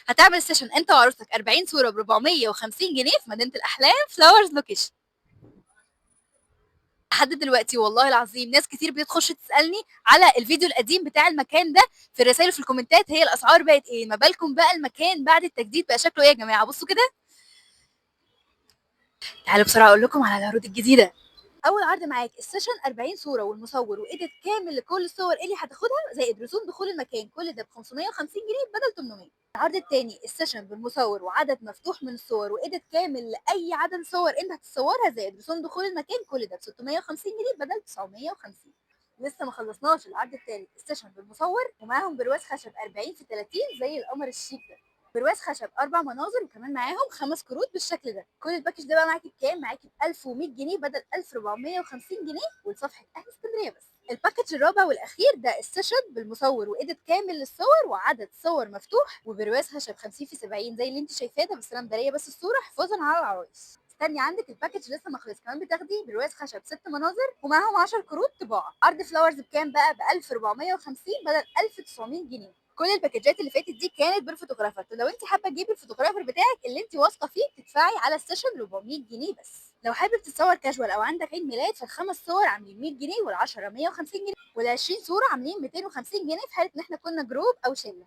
هتعمل سيشن انت وعروستك 40 صوره ب 450 جنيه في مدينه الاحلام فلاورز لوكيشن. لحد دلوقتي والله العظيم ناس كتير بتخش تسالني على الفيديو القديم بتاع المكان ده في الرسائل في الكومنتات، هي الاسعار بقت ايه؟ ما بالكم بقى المكان بعد التجديد بقى شكله ايه يا جماعه؟ بصوا كده. تعالوا بسرعه اقول لكم على العروض الجديده. اول عرض معاك السيشن 40 صوره والمصور وايديت كامل لكل الصور اللي هتاخدها زائد رسوم دخول المكان، كل ده ب 550 جنيه بدل 800. العرض الثاني السيشن بالمصور وعدد مفتوح من الصور وايديت كامل لاي عدد صور انت هتصورها زائد رسوم دخول المكان، كل ده ب 650 جنيه بدل 950. لسه ما خلصناش العرض الثالث السيشن بالمصور ومعاهم برواز خشب 40 في 30 زي القمر الشيك ده، برواز خشب 4 مناظر وكمان معاهم 5 كروت بالشكل ده. كل الباكج ده بقى معاكي بكام؟ معاكي ب 1100 جنيه بدل 1450 جنيه ولصفحه اهل اسكندريه بس. الباكج الرابع والاخير ده السيشن بالمصور وايديت كامل للصور وعدد صور مفتوح وبرواز خشب 50 في 70 زي اللي انت شايفاه ده، بس انا مداريه بس الصوره حفاظا على العرايس. استني عندك الباكج لسه ما خلص، كمان بتاخدي برواز خشب 6 مناظر ومعاهم 10 كروت طباعه. عرض فلاورز بكام بقى؟ ب 1450 بدل 1900 جنيه. كل الباكجات اللي فاتت دي كانت بالفوتوغرافر، لو انت حابه تجيبي الفوتوغرافر بتاعك اللي انت واثقه فيه تدفعي على السيشن 400 جنيه بس. لو حابب تتصور كاجوال او عندك عيد ميلاد فالخمس صور عاملين 100 جنيه وال10 150 جنيه وال20 صوره عاملين 250 جنيه في حاله ان احنا كنا جروب او شله.